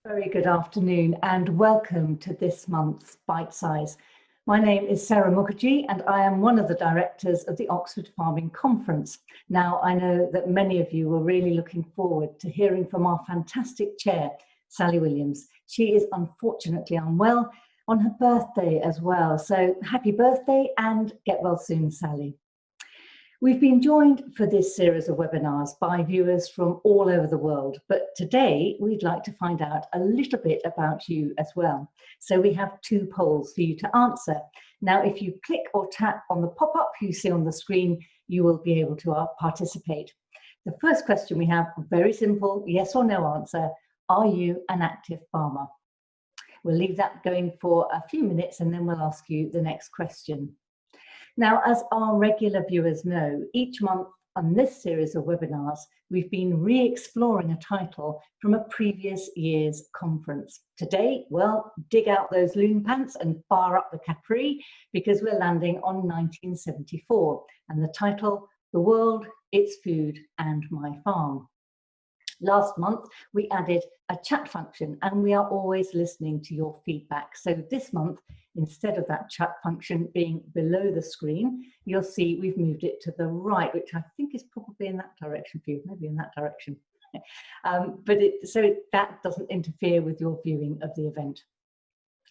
Very good afternoon and welcome to this month's Bite Size. My name is Sarah Mukherjee and I am one of the directors of the Oxford Farming Conference. Now, I know that many of you were really looking forward to hearing from our fantastic chair, Sally Williams. She is unfortunately unwell on her birthday as well. So happy birthday and get well soon, Sally. We've been joined for this series of webinars by viewers from all over the world, but today we'd like to find out a little bit about you as well. So we have two polls for you to answer. Now, if you click or tap on the pop-up you see on the screen, you will be able to participate. The first question we have, very simple, yes or no answer. Are you an active farmer? We'll leave that going for a few minutes and then we'll ask you the next question. Now, as our regular viewers know, each month on this series of webinars, we've been re-exploring a title from a previous year's conference. Today, well, dig out those loon pants and fire up the capri because we're landing on 1974 and the title, The World, Its Food and My Farm. Last month, we added a chat function and we are always listening to your feedback. So this month, instead of that chat function being below the screen, you'll see we've moved it to the right, which I think is probably in that direction for you, maybe in that direction. So that doesn't interfere with your viewing of the event.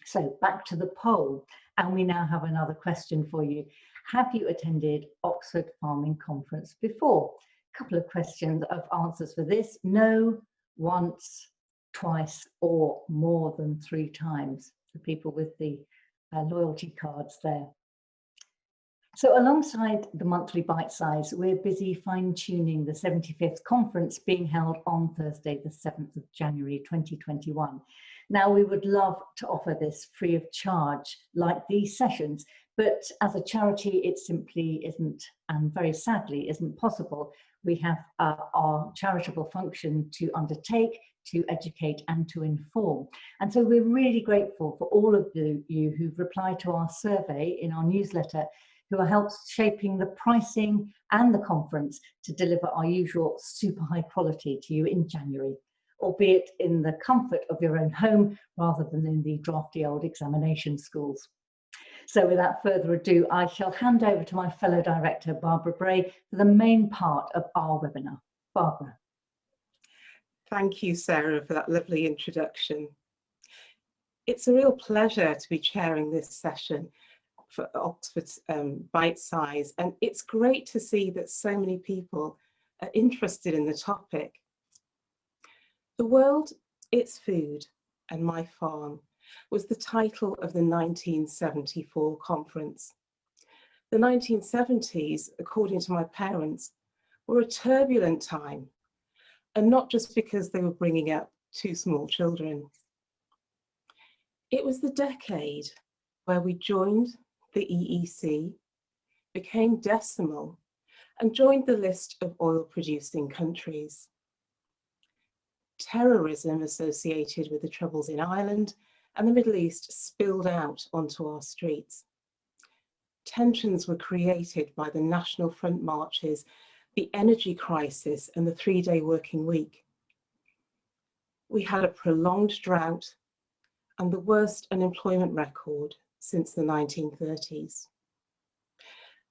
So back to the poll, and we now have another question for you. Have you attended Oxford Farming Conference before? Couple of questions of answers for this. No, once, twice, or more than 3 times. The people with the loyalty cards there. So alongside the monthly bite size, we're busy fine-tuning the 75th conference being held on Thursday, the 7th of January 2021. Now, we would love to offer this free of charge like these sessions, but as a charity, it simply isn't, and very sadly isn't possible. We have our charitable function to undertake, to educate and to inform. And so we're really grateful for all of you who've replied to our survey in our newsletter, who are helping shaping the pricing and the conference to deliver our usual super high quality to you in January, albeit in the comfort of your own home rather than in the drafty old examination schools. So without further ado, I shall hand over to my fellow director, Barbara Bray, for the main part of our webinar. Barbara. Thank you, Sarah, for that lovely introduction. It's a real pleasure to be chairing this session for Oxford's Bite Size, and it's great to see that so many people are interested in the topic. The World, Its Food and My Farm was the title of the 1974 conference. The 1970s, according to my parents, were a turbulent time, and not just because they were bringing up 2 small children. It was the decade where we joined the EEC, became decimal, and joined the list of oil-producing countries. Terrorism associated with the troubles in Ireland and the Middle East spilled out onto our streets. Tensions were created by the National Front marches, the energy crisis, and the 3-day working week. We had a prolonged drought and the worst unemployment record since the 1930s.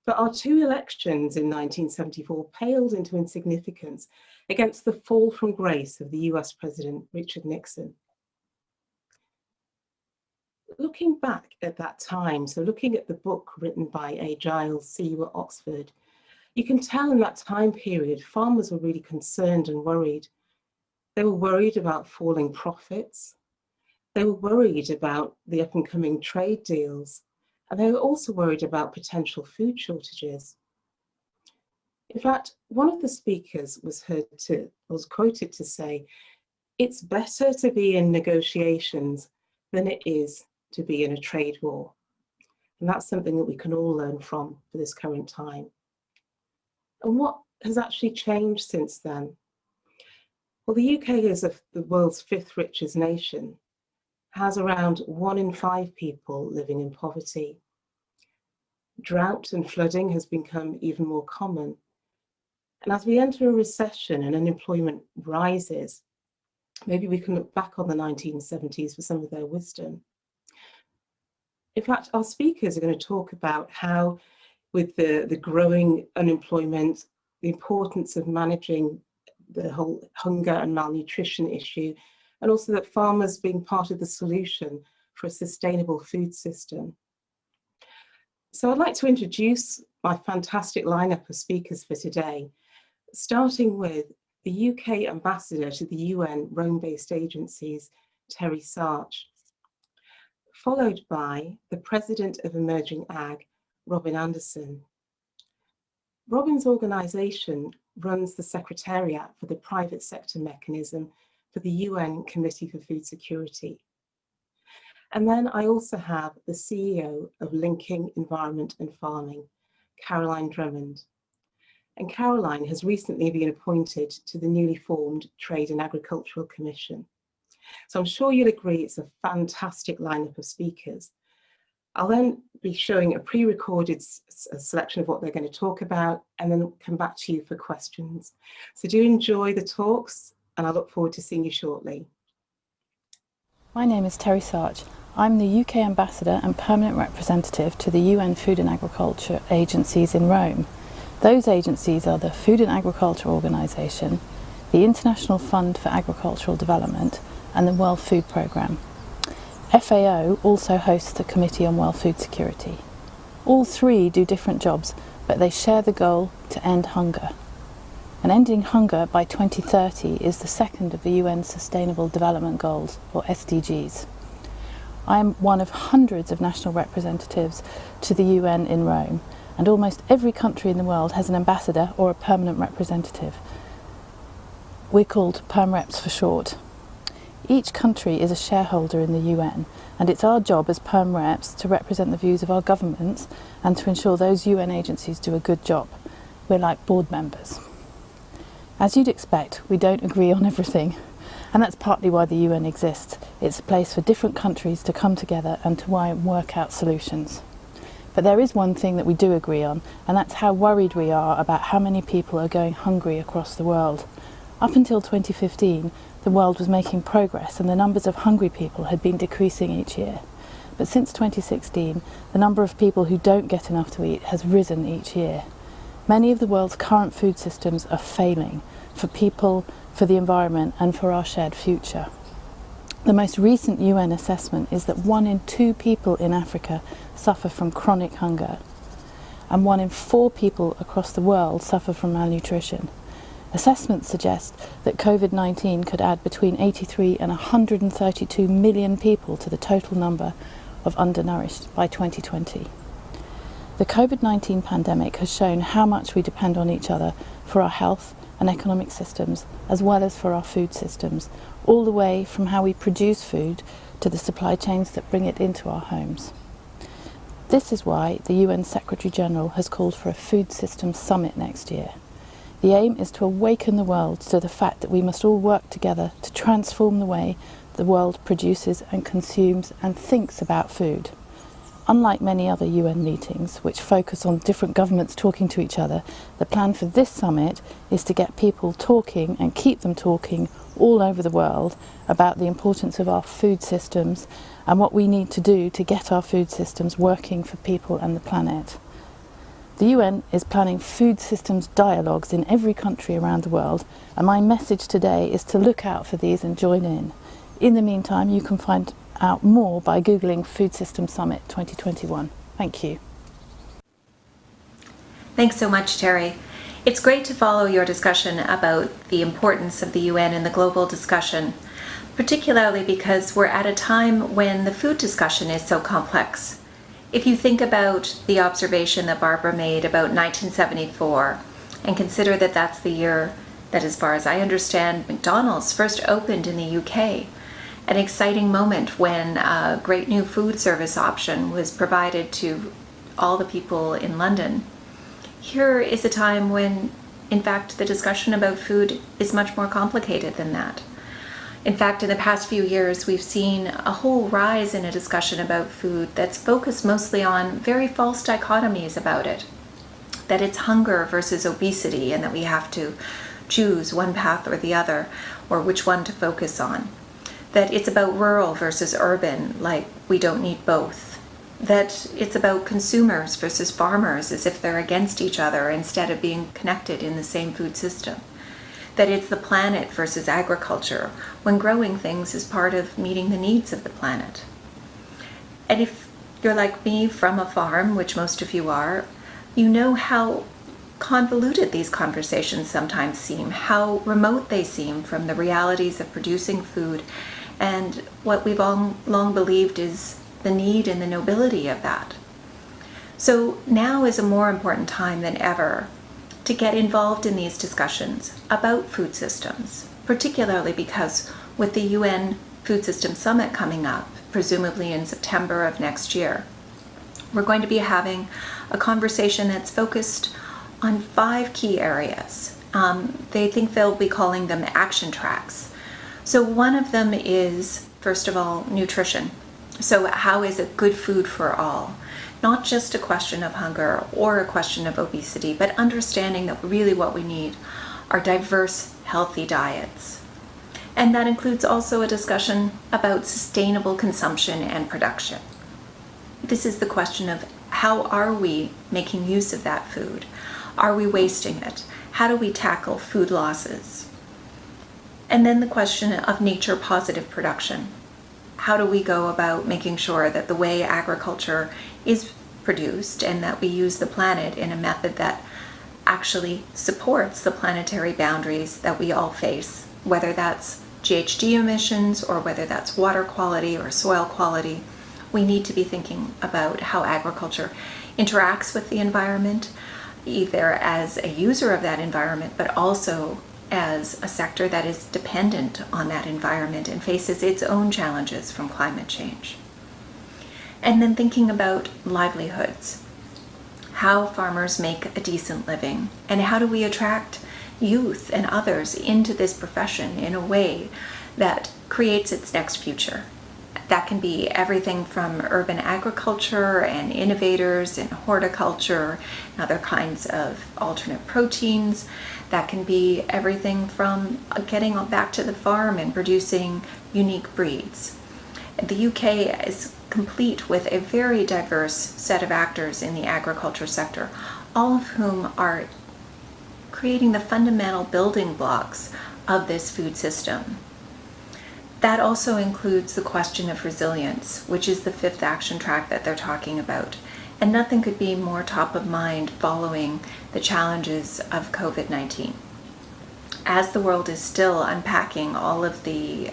But our 2 elections in 1974 paled into insignificance against the fall from grace of the US President Richard Nixon. Looking back at that time, so looking at the book written by A. Giles, See You at Oxford, you can tell in that time period, farmers were really concerned and worried. They were worried about falling profits. They were worried about the up and coming trade deals. And they were also worried about potential food shortages. In fact, one of the speakers was quoted to say, "It's better to be in negotiations than it is to be in a trade war." And that's something that we can all learn from for this current time. And what has actually changed since then? Well, the UK is the world's 5th richest nation, has around 1 in 5 people living in poverty. Drought and flooding has become even more common. And as we enter a recession and unemployment rises, Maybe we can look back on the 1970s for some of their wisdom. In fact, our speakers are going to talk about how, with the growing unemployment, the importance of managing the whole hunger and malnutrition issue, and also that farmers being part of the solution for a sustainable food system. So I'd like to introduce my fantastic lineup of speakers for today, starting with the UK ambassador to the UN Rome-based agencies, Terri Sarch, followed by the president of Emerging Ag, Robynne Anderson. Robynne's organisation runs the secretariat for the private sector mechanism for the UN Committee for Food Security. And then I also have the CEO of Linking Environment and Farming, Drummond. And Caroline has recently been appointed to the newly formed Trade and Agricultural Commission. So I'm sure you'll agree it's a fantastic lineup of speakers. I'll then be showing a pre-recorded selection of what they're going to talk about and then come back to you for questions. So do enjoy the talks and I look forward to seeing you shortly. My name is Terri Sarch. I'm the UK Ambassador and Permanent Representative to the UN Food and Agriculture agencies in Rome. Those agencies are the Food and Agriculture Organisation, the International Fund for Agricultural Development, and the World Food Programme. FAO also hosts the Committee on World Food Security. All three do different jobs, but they share the goal to end hunger. And ending hunger by 2030 is the second of the UN Sustainable Development Goals, or SDGs. I am one of hundreds of national representatives to the UN in Rome, and almost every country in the world has an ambassador or a permanent representative. We're called Perm Reps for short. Each country is a shareholder in the UN, and it's our job as Perm Reps to represent the views of our governments and to ensure those UN agencies do a good job. We're like board members. As you'd expect, we don't agree on everything, and that's partly why the UN exists. It's a place for different countries to come together and to work out solutions. But there is one thing that we do agree on, and that's how worried we are about how many people are going hungry across the world. Up until 2015, the world was making progress and the numbers of hungry people had been decreasing each year. But since 2016, the number of people who don't get enough to eat has risen each year. Many of the world's current food systems are failing for people, for the environment, and for our shared future. The most recent UN assessment is that 1 in 2 people in Africa suffer from chronic hunger, and 1 in 4 people across the world suffer from malnutrition. Assessments suggest that COVID-19 could add between 83 and 132 million people to the total number of undernourished by 2020. The COVID-19 pandemic has shown how much we depend on each other for our health and economic systems, as well as for our food systems, all the way from how we produce food to the supply chains that bring it into our homes. This is why the UN Secretary General has called for a food systems summit next year. The aim is to awaken the world to the fact that we must all work together to transform the way the world produces and consumes and thinks about food. Unlike many other UN meetings, which focus on different governments talking to each other, the plan for this summit is to get people talking and keep them talking all over the world about the importance of our food systems and what we need to do to get our food systems working for people and the planet. The UN is planning food systems dialogues in every country around the world, and my message today is to look out for these and join in. In the meantime, you can find out more by Googling Food Systems Summit 2021. Thank you. Thanks so much, Terri. It's great to follow your discussion about the importance of the UN in the global discussion, particularly because we're at a time when the food discussion is so complex. If you think about the observation that Barbara made about 1974 and consider that that's the year that, as far as I understand, McDonald's first opened in the UK, an exciting moment when a great new food service option was provided to all the people in London. Here is a time when, in fact, the discussion about food is much more complicated than that. In fact, in the past few years, we've seen a whole rise in a discussion about food that's focused mostly on very false dichotomies about it. That it's hunger versus obesity, and that we have to choose one path or the other, or which one to focus on. That it's about rural versus urban, like we don't need both. That it's about consumers versus farmers, as if they're against each other instead of being connected in the same food system. That it's the planet versus agriculture, when growing things is part of meeting the needs of the planet. And if you're like me from a farm, which most of you are, you know how convoluted these conversations sometimes seem, how remote they seem from the realities of producing food and what we've all long believed is the need and the nobility of that. So now is a more important time than ever to get involved in these discussions about food systems, particularly because with the UN Food System Summit coming up, presumably in September of next year, we're going to be having a conversation that's focused on 5 key areas. They think they'll be calling them action tracks. So one of them is, first of all, nutrition. So how is it good food for all? Not just a question of hunger or a question of obesity, but understanding that really what we need are diverse, healthy diets. And that includes also a discussion about sustainable consumption and production. This is the question of how are we making use of that food? Are we wasting it? How do we tackle food losses? And then the question of nature positive production. How do we go about making sure that the way agriculture is produced and that we use the planet in a method that actually supports the planetary boundaries that we all face, whether that's GHG emissions or whether that's water quality or soil quality. We need to be thinking about how agriculture interacts with the environment, either as a user of that environment, but also as a sector that is dependent on that environment and faces its own challenges from climate change. And then thinking about livelihoods, how farmers make a decent living, and how do we attract youth and others into this profession in a way that creates its next future. That can be everything from urban agriculture and innovators in horticulture and other kinds of alternate proteins. That can be everything from getting back to the farm and producing unique breeds. The UK is complete with a very diverse set of actors in the agriculture sector, all of whom are creating the fundamental building blocks of this food system. That also includes the question of resilience, which is the 5th action track that they're talking about. And nothing could be more top of mind following the challenges of COVID-19. As the world is still unpacking all of the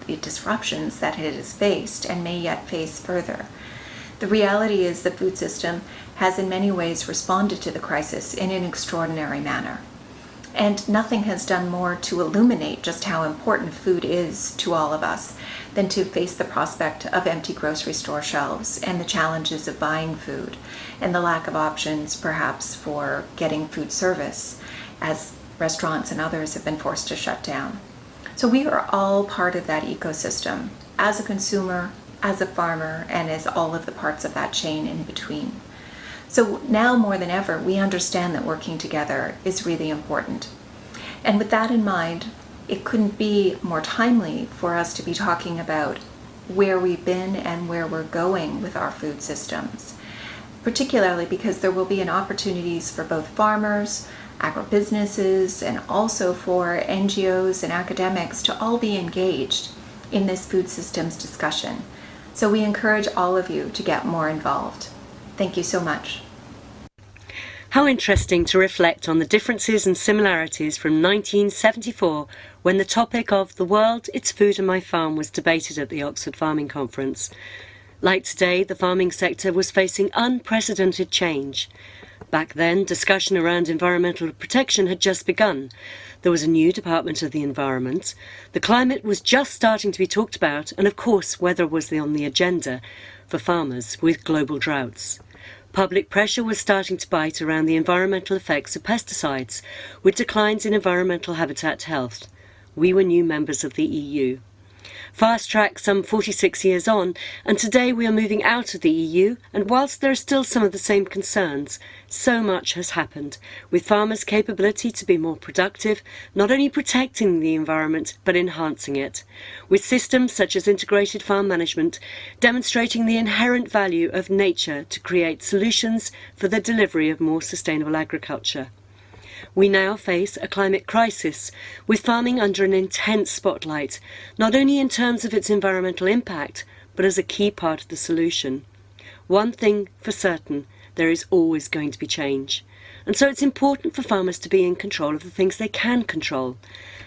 disruptions that it has faced and may yet face further, the reality is the food system has in many ways responded to the crisis in an extraordinary manner. And nothing has done more to illuminate just how important food is to all of us than to face the prospect of empty grocery store shelves and the challenges of buying food and the lack of options perhaps for getting food service as restaurants and others have been forced to shut down. So we are all part of that ecosystem as a consumer, as a farmer, and as all of the parts of that chain in between. So now more than ever, we understand that working together is really important. And with that in mind, it couldn't be more timely for us to be talking about where we've been and where we're going with our food systems, particularly because there will be an opportunities for both farmers, agribusinesses, and also for NGOs and academics to all be engaged in this food systems discussion. So we encourage all of you to get more involved. Thank you so much. How interesting to reflect on the differences and similarities from 1974, when the topic of the world, its food and my farm was debated at the Oxford Farming Conference. Like today, the farming sector was facing unprecedented change. Back then, discussion around environmental protection had just begun. There was a new Department of the Environment. The climate was just starting to be talked about, and of course, weather was on the agenda for farmers with global droughts. Public pressure was starting to bite around the environmental effects of pesticides, with declines in environmental habitat health. We were new members of the EU. Fast track some 46 years on, and today we are moving out of the EU, and whilst there are still some of the same concerns, so much has happened, with farmers' capability to be more productive, not only protecting the environment, but enhancing it, with systems such as integrated farm management demonstrating the inherent value of nature to create solutions for the delivery of more sustainable agriculture. We now face a climate crisis, with farming under an intense spotlight, not only in terms of its environmental impact, but as a key part of the solution. One thing for certain, there is always going to be change. And so it's important for farmers to be in control of the things they can control.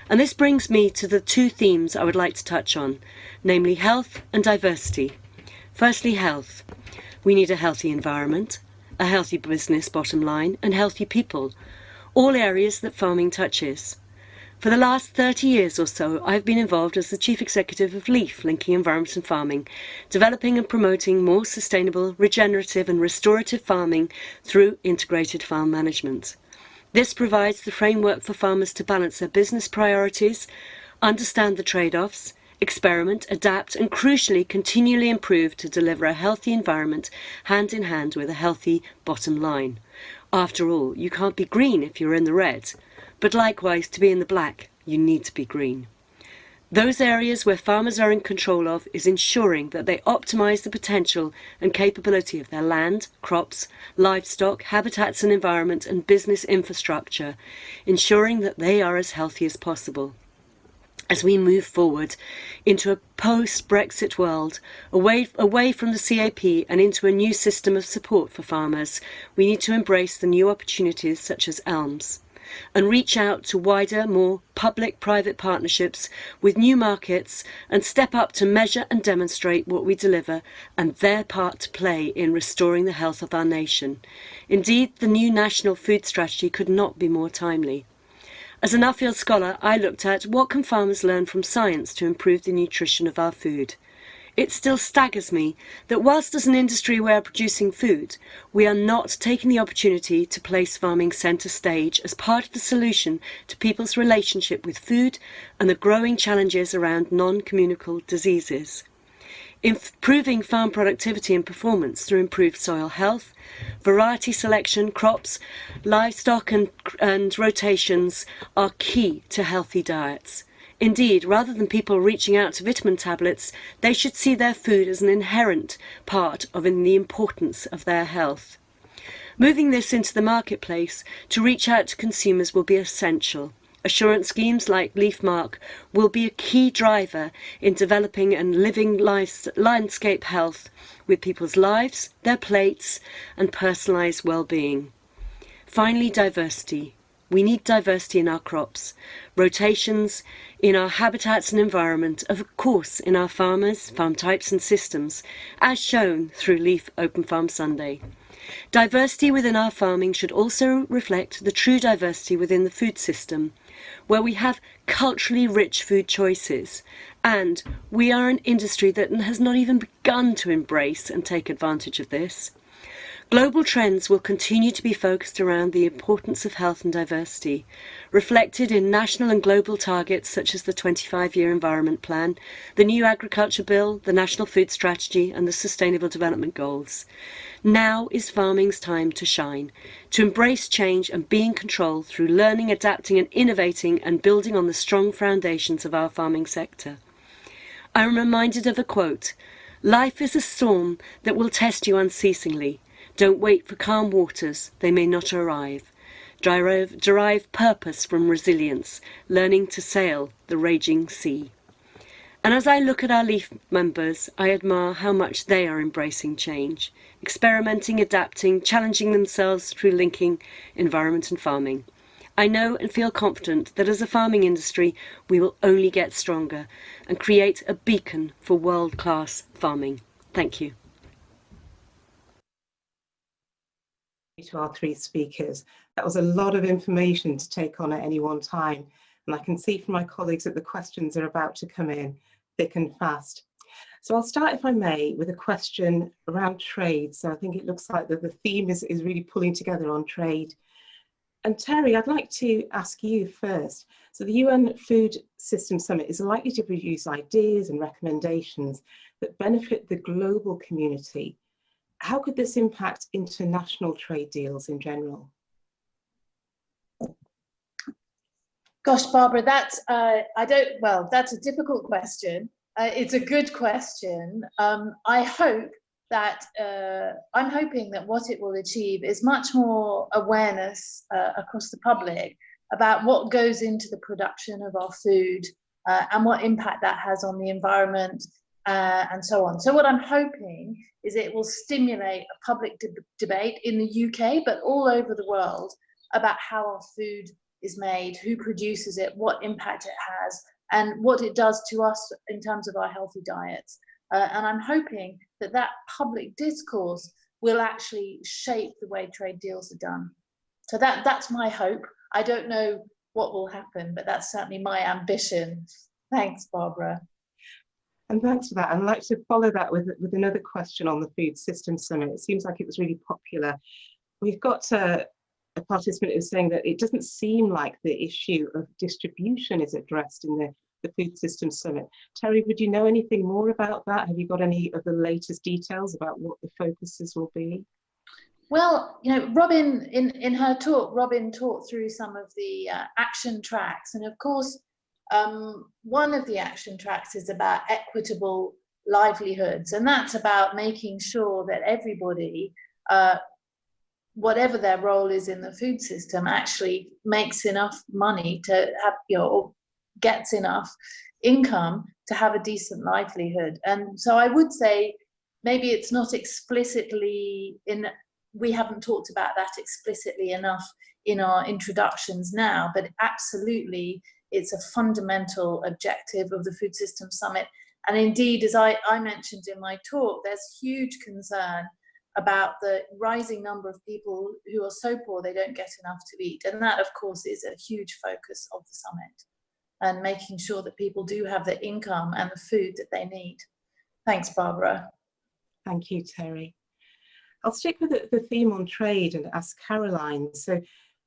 And this brings me to the two themes I would like to touch on, namely health and diversity. Firstly, health. We need a healthy environment, a healthy business bottom line, and healthy people, all areas that farming touches. For the last 30 years or so, I've been involved as the Chief Executive of LEAF, Linking Environment and Farming, developing and promoting more sustainable, regenerative and restorative farming through integrated farm management. This provides the framework for farmers to balance their business priorities, understand the trade-offs, experiment, adapt and crucially continually improve to deliver a healthy environment hand in hand with a healthy bottom line. After all, you can't be green if you're in the red, but likewise to be in the black, you need to be green. Those areas where farmers are in control of is ensuring that they optimise the potential and capability of their land, crops, livestock, habitats and environment and business infrastructure, ensuring that they are as healthy as possible. As we move forward into a post-Brexit world, away from the CAP and into a new system of support for farmers, we need to embrace the new opportunities such as ELMS and reach out to wider, more public-private partnerships with new markets and step up to measure and demonstrate what we deliver and their part to play in restoring the health of our nation. Indeed, the new National Food Strategy could not be more timely. As a Nuffield scholar, I looked at what can farmers learn from science to improve the nutrition of our food. It still staggers me that whilst as an industry we are producing food, we are not taking the opportunity to place farming centre stage as part of the solution to people's relationship with food and the growing challenges around non-communicable diseases. Improving farm productivity and performance through improved soil health, variety selection, crops, livestock and rotations are key to healthy diets. Indeed, rather than people reaching out to vitamin tablets, they should see their food as an inherent part of the importance of their health. Moving this into the marketplace to reach out to consumers will be essential. Assurance schemes like LeafMark will be a key driver in developing and living landscape health with people's lives, their plates and personalised well-being. Finally, diversity. We need diversity in our crops, rotations in our habitats and environment, of course in our farmers, farm types and systems, as shown through Leaf Open Farm Sunday. Diversity within our farming should also reflect the true diversity within the food system, where we have culturally rich food choices, and we are an industry that has not even begun to embrace and take advantage of this. Global trends will continue to be focused around the importance of health and diversity, reflected in national and global targets such as the 25-year Environment Plan, the new Agriculture Bill, the National Food Strategy and the Sustainable Development Goals. Now is farming's time to shine, to embrace change and be in control through learning, adapting and innovating and building on the strong foundations of our farming sector. I am reminded of a quote, "Life is a storm that will test you unceasingly. Don't wait for calm waters, they may not arrive. Derive purpose from resilience, learning to sail the raging sea." And as I look at our LEAF members, I admire how much they are embracing change, experimenting, adapting, challenging themselves through linking environment and farming. I know and feel confident that as a farming industry, we will only get stronger and create a beacon for world-class farming. Thank you. To our three speakers. That was a lot of information to take on at any one time, and I can see from my colleagues that the questions are about to come in thick and fast. So I'll start, if I may, with a question around trade. So I think it looks like that the theme is really pulling together on trade. And Terri, I'd like to ask you first. So the UN Food Systems Summit is likely to produce ideas and recommendations that benefit the global community. How could this impact international trade deals in general? Gosh, Barbara, that's that's a difficult question. It's a good question. I hope that I'm hoping that what it will achieve is much more awareness across the public about what goes into the production of our food and what impact that has on the environment and so on. So what I'm hoping is it will stimulate a public debate in the UK, but all over the world, about how our food is made, who produces it, what impact it has, and what it does to us in terms of our healthy diets. And I'm hoping that that public discourse will actually shape the way trade deals are done. So that's my hope. I don't know what will happen, but that's certainly my ambition. Thanks, Barbara. And thanks for that. I'd like to follow that with another question on the Food Systems Summit. It seems like it was really popular. We've got a participant who's saying that it doesn't seem like the issue of distribution is addressed in the Food Systems Summit. Terri, would you know anything more about that? Have you got any of the latest details about what the focuses will be? Well, you know, Robynne, in her talk, Robynne talked through some of the action tracks. And of course, one of the action tracks is about equitable livelihoods. And that's about making sure that everybody, whatever their role is in the food system, actually makes enough money to have, or gets enough income to have a decent livelihood. And so I would say maybe it's not explicitly we haven't talked about that explicitly enough in our introductions now, but absolutely it's a fundamental objective of the Food Systems Summit. And indeed, as I mentioned in my talk, there's huge concern about the rising number of people who are so poor they don't get enough to eat. And that, of course, is a huge focus of the summit, and making sure that people do have the income and the food that they need. Thanks, Barbara. Thank you, Terri. I'll stick with the theme on trade and ask Caroline. So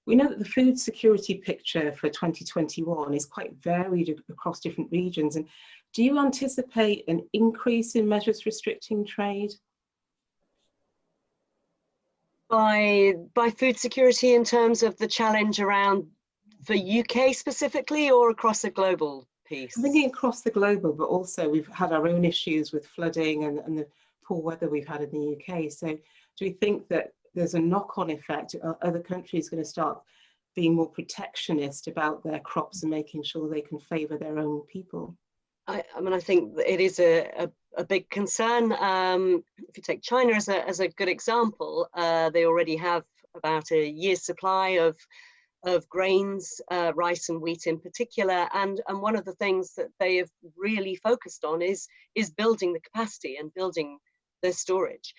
we know that the food security picture for 2021 is quite varied across different regions. And do you anticipate an increase in measures restricting trade? By food security in terms of the challenge around for UK specifically, or across a global piece? I'm thinking across the global, but also we've had our own issues with flooding and the poor weather we've had in the UK. So do we think that there's a knock-on effect? Are other countries going to start being more protectionist about their crops and making sure they can favour their own people? I mean, I think it is a big concern. If you take China as a good example, they already have about a year's supply of grains, rice and wheat in particular, and one of the things that they have really focused on is building the capacity and building their storage.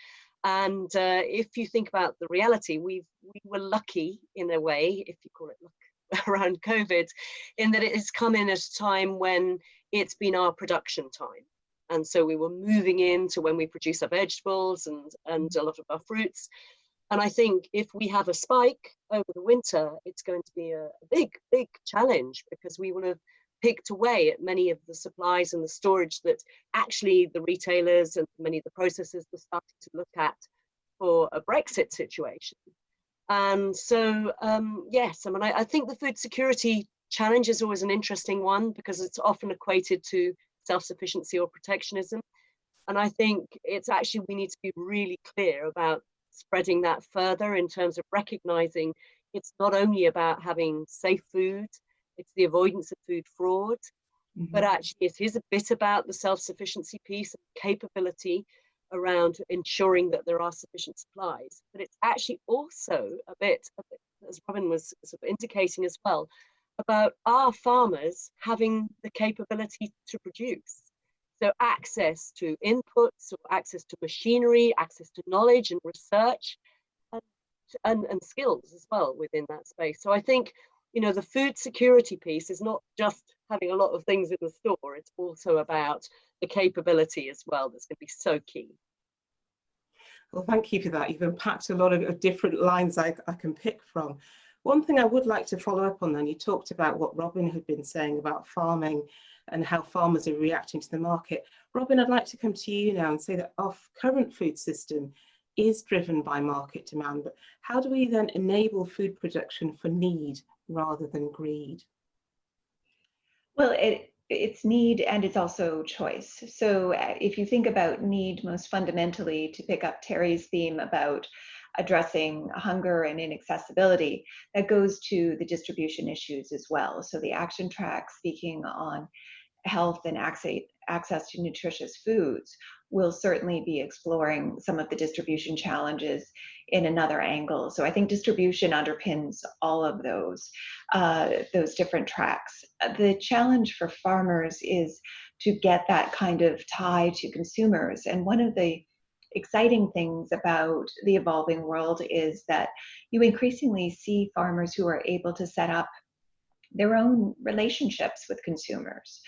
And if you think about the reality, we were lucky in a way, if you call it luck, around COVID, in that it has come in at a time when it's been our production time. And so we were moving into when we produce our vegetables and a lot of our fruits. And I think if we have a spike over the winter, it's going to be a big challenge, because we will have picked away at many of the supplies and the storage that actually the retailers and many of the processors were starting to look at for a Brexit situation. And so, yes, I mean, I think the food security challenge is always an interesting one, because it's often equated to self-sufficiency or protectionism. And I think it's actually, we need to be really clear about spreading that further in terms of recognizing it's not only about having safe food, it's the avoidance of food fraud, but actually it is a bit about the self-sufficiency piece and capability around ensuring that there are sufficient supplies. But it's actually also a bit, as Robynne was sort of indicating as well, about our farmers having the capability to produce. So access to inputs, or access to machinery, access to knowledge and research, and skills as well within that space. So I think, you know, the food security piece is not just having a lot of things in the store, it's also about the capability as well that's going to be so key. Well, thank you for that. You've unpacked a lot of different lines I can pick from. One thing I would like to follow up on then, you talked about what Robynne had been saying about farming and how farmers are reacting to the market. Robynne, I'd like to come to you now and say that our current food system is driven by market demand, but how do we then enable food production for need rather than greed? Well, it's need and it's also choice. So if you think about need most fundamentally, to pick up Terry's theme about addressing hunger and inaccessibility, that goes to the distribution issues as well. So the action track speaking on health and access to nutritious foods will certainly be exploring some of the distribution challenges in another angle. So I think distribution underpins all of those different tracks. The challenge for farmers is to get that kind of tie to consumers. And one of the exciting things about the evolving world is that you increasingly see farmers who are able to set up their own relationships with consumers.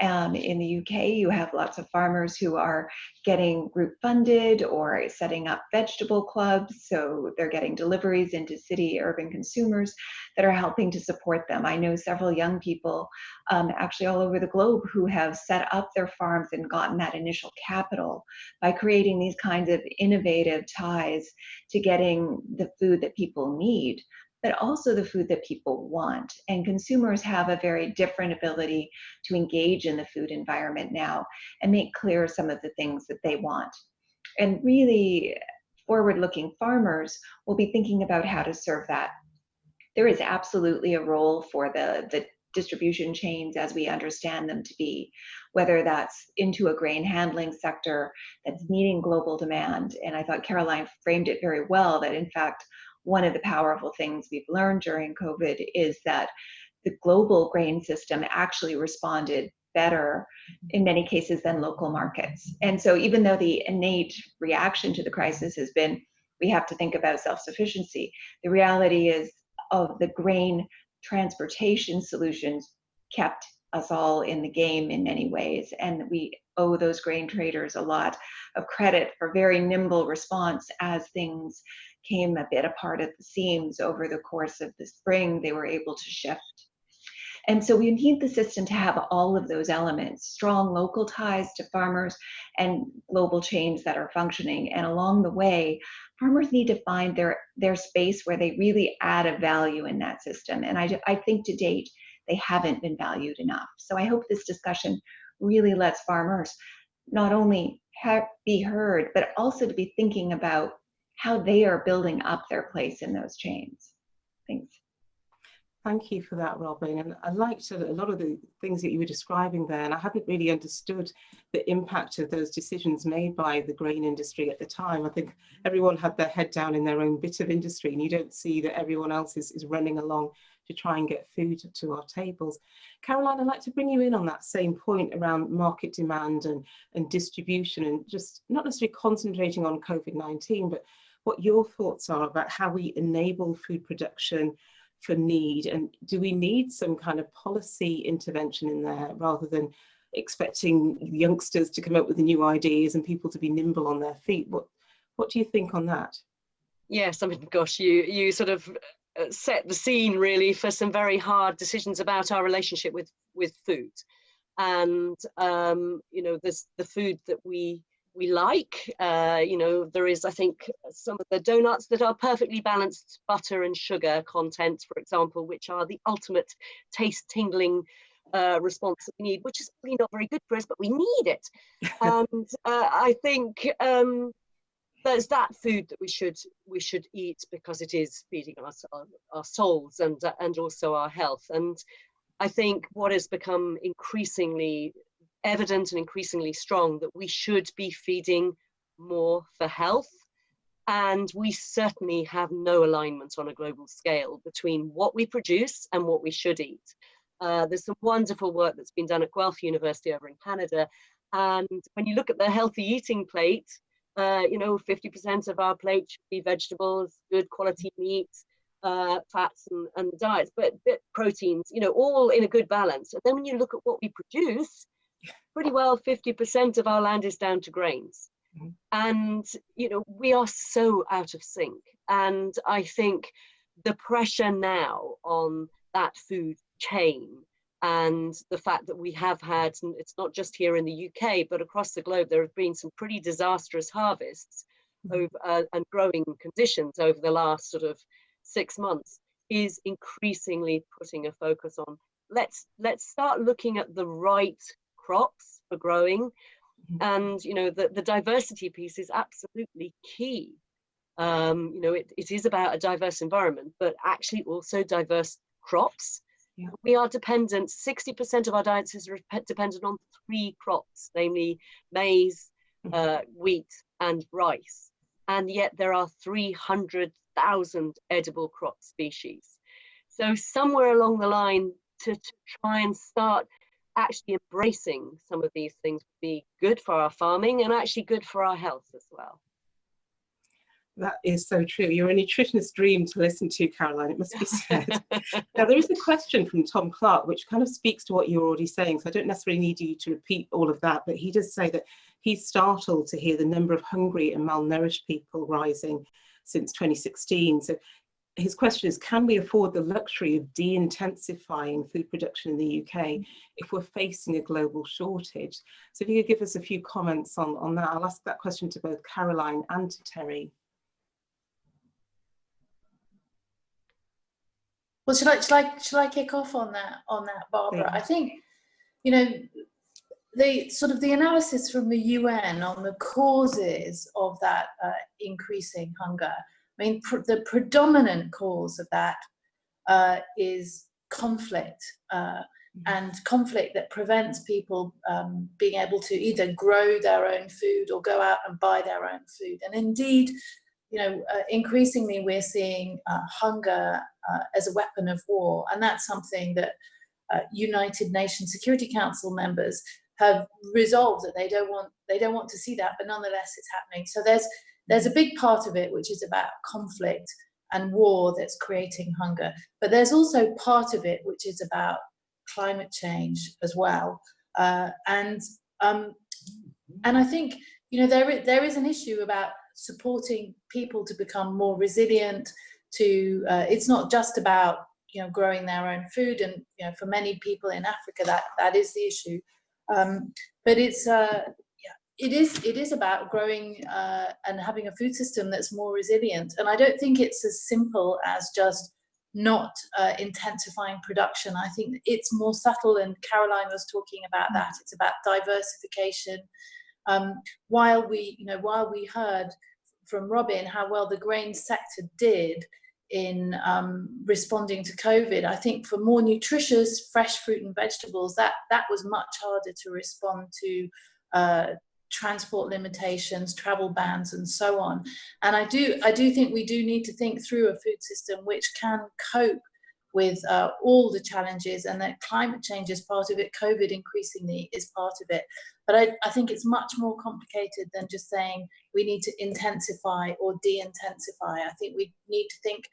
In the UK, you have lots of farmers who are getting group funded or setting up vegetable clubs. So they're getting deliveries into city urban consumers that are helping to support them. I know several young people actually all over the globe who have set up their farms and gotten that initial capital by creating these kinds of innovative ties to getting the food that people need, but also the food that people want. And consumers have a very different ability to engage in the food environment now and make clear some of the things that they want. And really forward-looking farmers will be thinking about how to serve that. There is absolutely a role for the distribution chains as we understand them to be, whether that's into a grain handling sector that's meeting global demand. And I thought Caroline framed it very well, that in fact, one of the powerful things we've learned during COVID is that the global grain system actually responded better in many cases than local markets. And so even though the innate reaction to the crisis has been, we have to think about self-sufficiency, the reality is of the grain transportation solutions kept us all in the game in many ways. And we owe those grain traders a lot of credit for very nimble response as things came a bit apart at the seams over the course of the spring. They were able to shift. And so we need the system to have all of those elements, strong local ties to farmers and global chains that are functioning. And along the way, farmers need to find their space where they really add a value in that system. And I think to date, they haven't been valued enough. So I hope this discussion really lets farmers not only be heard, but also to be thinking about how they are building up their place in those chains. Thanks. Thank you for that, Robynne. And I liked a lot of the things that you were describing there, and I hadn't really understood the impact of those decisions made by the grain industry at the time. I think everyone had their head down in their own bit of industry, and you don't see that everyone else is running along to try and get food to our tables. Caroline, I'd like to bring you in on that same point around market demand and distribution, and just not necessarily concentrating on COVID-19, but what your thoughts are about how we enable food production for need, and do we need some kind of policy intervention in there rather than expecting youngsters to come up with the new ideas and people to be nimble on their feet? What do you think on that? Yes, I mean, gosh, you sort of set the scene really for some very hard decisions about our relationship with food. And you know, there's the food that we like, you know, there is, I think, some of the donuts that are perfectly balanced butter and sugar content, for example, which are the ultimate taste tingling response that we need, which is probably not very good for us, but we need it. And I think there's that food that we should eat because it is feeding our souls and also our health. And I think what has become increasingly evident and increasingly strong that we should be feeding more for health. And we certainly have no alignment on a global scale between what we produce and what we should eat. There's some wonderful work that's been done at Guelph University over in Canada. And when you look at the healthy eating plate, you know, 50% of our plate should be vegetables, good quality meat, fats and diets, but proteins, you know, all in a good balance. And then when you look at what we produce, pretty well 50% of our land is down to grains. Mm-hmm. And, you know, we are so out of sync. And I think the pressure now on that food chain, and the fact that we have had, and it's not just here in the UK, but across the globe, there have been some pretty disastrous harvests over, and growing conditions over the last sort of 6 months, is increasingly putting a focus on, let's start looking at the right crops for growing. And, you know, the diversity piece is absolutely key. You know, it is about a diverse environment, but actually also diverse crops. Yeah. We are dependent, 60% of our diets is dependent on 3 crops, namely maize, wheat and rice. And yet there are 300,000 edible crop species. So somewhere along the line, to try and start actually embracing some of these things would be good for our farming and actually good for our health as well. That is so true. You're a nutritionist dream to listen to, Caroline, it must be said. Now, there is a question from Tom Clark, which kind of speaks to what you're already saying, so I don't necessarily need you to repeat all of that, but he does say that he's startled to hear the number of hungry and malnourished people rising since 2016. So his question is, can we afford the luxury of de-intensifying food production in the UK if we're facing a global shortage? So if you could give us a few comments on that. I'll ask that question to both Caroline and to Terri. Well, should I kick off on that, Barbara? Yeah. I think, you know, the analysis from the UN on the causes of that increasing hunger. I mean, the predominant cause of that is conflict, and conflict that prevents people being able to either grow their own food or go out and buy their own food. And indeed, you know, increasingly we're seeing hunger as a weapon of war, and that's something that United Nations Security Council members have resolved that they don't want to see that, but nonetheless it's happening. So there's a big part of it which is about conflict and war that's creating hunger, but there's also part of it which is about climate change as well. And I think, you know, there is an issue about supporting people to become more resilient. It's not just about, you know, growing their own food, and, you know, for many people in Africa that is the issue. But it is about growing and having a food system that's more resilient. And I don't think it's as simple as just not intensifying production. I think it's more subtle, and Caroline was talking about that. It's about diversification. While we heard from Robynne how well the grain sector did in responding to COVID, I think for more nutritious fresh fruit and vegetables, that was much harder to respond to transport limitations, travel bans, and so on. And I do think we do need to think through a food system which can cope with all the challenges, and that climate change is part of it. COVID increasingly is part of it. But I think it's much more complicated than just saying we need to intensify or de-intensify. I think we need to think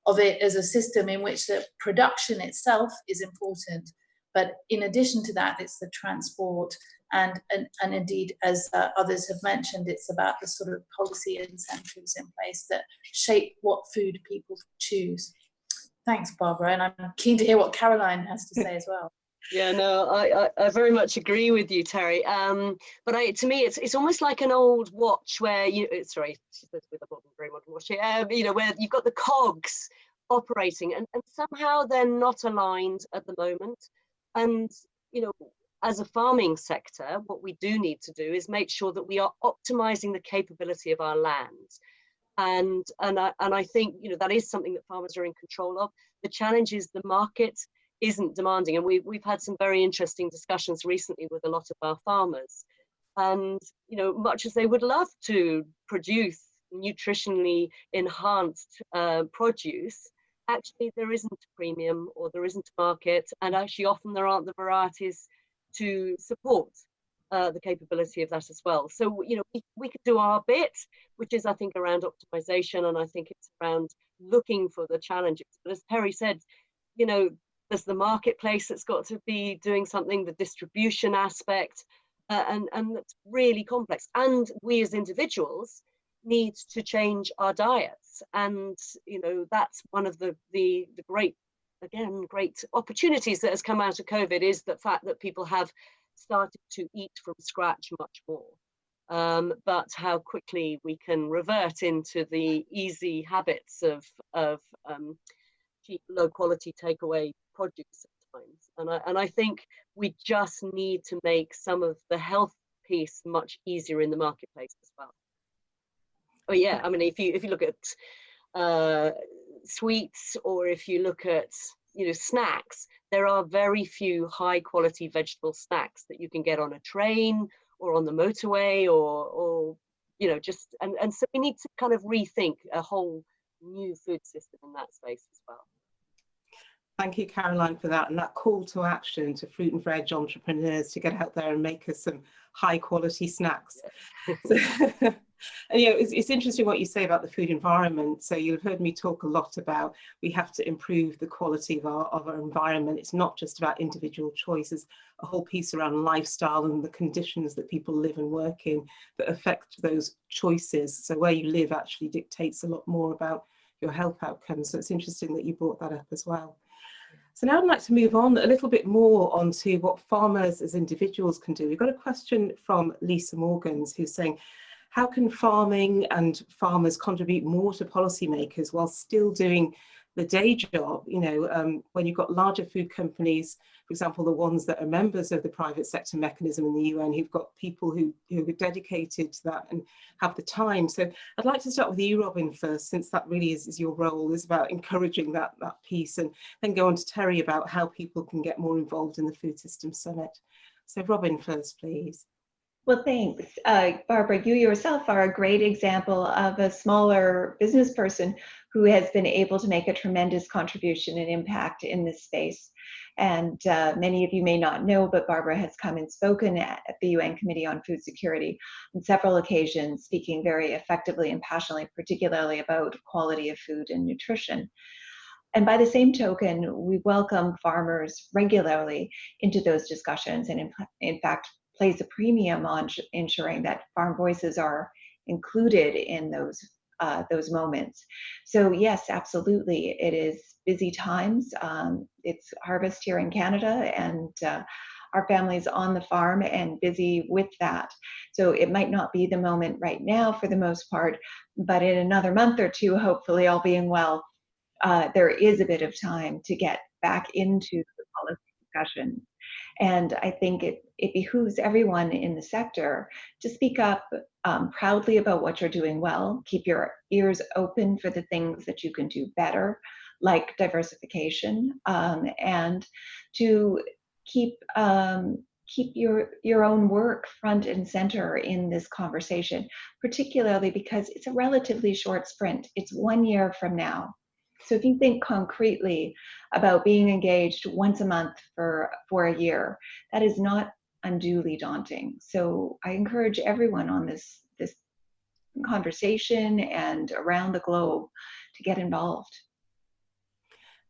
of it as a system in which the production itself is important, but in addition to that, it's the transport, and indeed, as others have mentioned, it's about the sort of policy incentives in place that shape what food people choose. Thanks, Barbara, and I'm keen to hear what Caroline has to say as well. Yeah, no, I very much agree with you, Terri. But to me, it's almost like an old watch where sorry, she's with a very modern watch here. You know, where you've got the cogs operating, and somehow they're not aligned at the moment. And you know, as a farming sector, what we do need to do is make sure that we are optimizing the capability of our land. And I think, you know, that is something that farmers are in control of. The challenge is the market isn't demanding, and we've had some very interesting discussions recently with a lot of our farmers. And you know, much as they would love to produce nutritionally enhanced produce, actually there isn't a premium, or there isn't a market, and actually often there aren't the varieties to support the capability of that as well. So, you know, we could do our bit, which is, I think, around optimization, and I think it's around looking for the challenges. But as Terri said, you know, there's the marketplace that's got to be doing something, the distribution aspect, and that's really complex. And we as individuals need to change our diets. And, you know, that's one of the great, again, great opportunities that has come out of COVID, is the fact that people have started to eat from scratch much more. But how quickly we can revert into the easy habits of cheap, low quality takeaway produce sometimes. And I think we just need to make some of the health piece much easier in the marketplace as well. Oh yeah, I mean, if you look at sweets, or if you look at, you know, snacks, there are very few high quality vegetable snacks that you can get on a train or on the motorway, or you know, just and so we need to kind of rethink a whole new food system in that space as well. Thank you, Caroline, for that, and that call to action to fruit and veg entrepreneurs to get out there and make us some high quality snacks. Yeah. So, and you know, it's interesting what you say about the food environment. So you've heard me talk a lot about we have to improve the quality of our environment. It's not just about individual choices, a whole piece around lifestyle and the conditions that people live and work in that affect those choices. So where you live actually dictates a lot more about your health outcomes. So it's interesting that you brought that up as well. So now I'd like to move on a little bit more onto what farmers as individuals can do. We've got a question from Lisa Morgans, who's saying, how can farming and farmers contribute more to policymakers while still doing the day job? You know, when you've got larger food companies, for example, the ones that are members of the private sector mechanism in the UN, who've got people who are dedicated to that and have the time. So I'd like to start with you, Robynne, first, since that really is your role, is about encouraging that piece, and then go on to Terri about how people can get more involved in the Food Systems Summit. So Robynne first, please. Well, thanks. Barbara, you yourself are a great example of a smaller business person who has been able to make a tremendous contribution and impact in this space. And many of you may not know, but Barbara has come and spoken at the UN Committee on Food Security on several occasions, speaking very effectively and passionately, particularly about quality of food and nutrition. And by the same token, we welcome farmers regularly into those discussions, and in fact, place a premium on ensuring that farm voices are included in those moments. So yes, absolutely, it is busy times. It's harvest here in Canada, and our family's on the farm and busy with that. So it might not be the moment right now for the most part, but in another month or two, hopefully all being well, there is a bit of time to get back into the policy discussion. And I think it behooves everyone in the sector to speak up proudly about what you're doing well, keep your ears open for the things that you can do better, like diversification, and to keep your own work front and center in this conversation, particularly because it's a relatively short sprint. It's 1 year from now. So if you think concretely about being engaged once a month for a year, that is not unduly daunting. So I encourage everyone on this conversation and around the globe to get involved.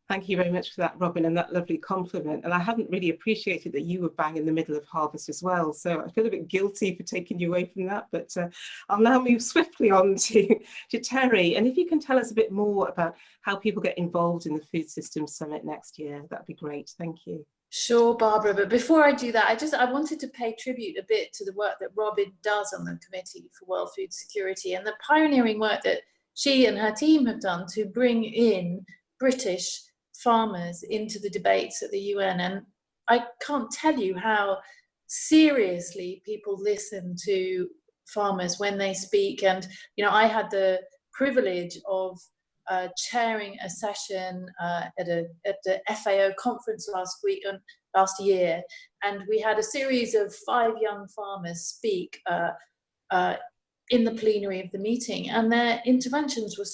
Thank you very much for that, Robynne, and that lovely compliment. And I hadn't really appreciated that you were bang in the middle of harvest as well. So I feel a bit guilty for taking you away from that, but I'll now move swiftly on to Terri. And if you can tell us a bit more about how people get involved in the Food Systems Summit next year, that'd be great. Thank you. Sure, Barbara, but before I do that, I wanted to pay tribute a bit to the work that Robynne does on the Committee for World Food Security and the pioneering work that she and her team have done to bring in British farmers into the debates at the UN. And I can't tell you how seriously people listen to farmers when they speak. And, you know, I had the privilege of chairing a session at the FAO conference last year, and we had a series of 5 young farmers speak in the plenary of the meeting, and their interventions were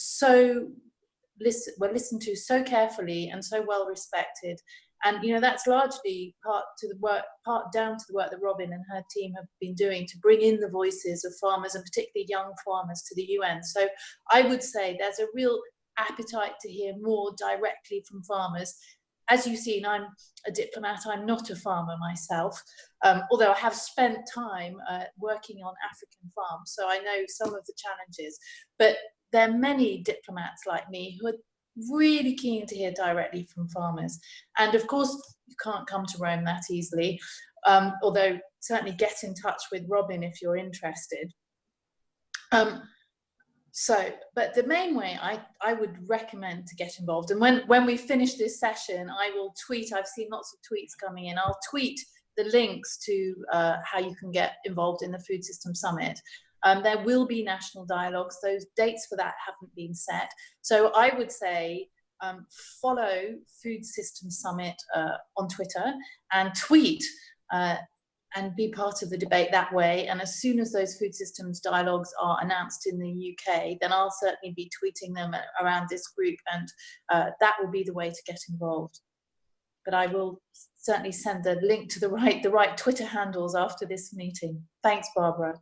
listened to so carefully and so well respected. And you know, that's largely part down to the work that Robynne and her team have been doing to bring in the voices of farmers, and particularly young farmers, to the UN. So I would say there's a real appetite to hear more directly from farmers. as you've seen, I'm a diplomat. I'm not a farmer myself, although I have spent time working on African farms, so I know some of the challenges. But there are many diplomats like me who are really keen to hear directly from farmers. And of course, you can't come to Rome that easily, although certainly get in touch with Robynne if you're interested. But the main way I would recommend to get involved, and when we finish this session, I will tweet, I've seen lots of tweets coming in, I'll tweet the links to how you can get involved in the Food System Summit. There will be national dialogues. Those dates for that haven't been set. So I would say follow Food System Summit on Twitter and tweet and be part of the debate that way. And as soon as those food systems dialogues are announced in the UK, then I'll certainly be tweeting them around this group, and that will be the way to get involved. But I will certainly send the link to the right Twitter handles after this meeting. Thanks, Barbara.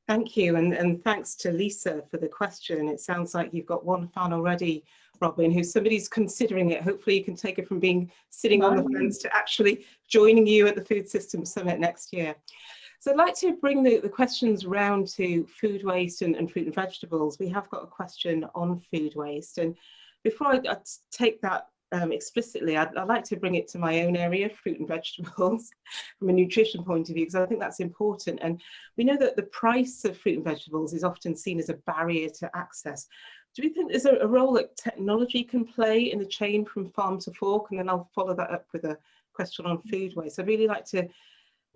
Thank you, and thanks to Lisa for the question. It sounds like you've got one fan already, Robynne, who's somebody's considering it. Hopefully you can take it from being sitting on the fence to actually joining you at the Food Systems Summit next year. So I'd like to bring the questions round to food waste and fruit and vegetables. We have got a question on food waste, and before I take that explicitly, I'd like to bring it to my own area, fruit and vegetables, from a nutrition point of view, because I think that's important. And we know that the price of fruit and vegetables is often seen as a barrier to access. Do we think there's a role that technology can play in the chain from farm to fork? And then I'll follow that up with a question on food waste. I'd really like to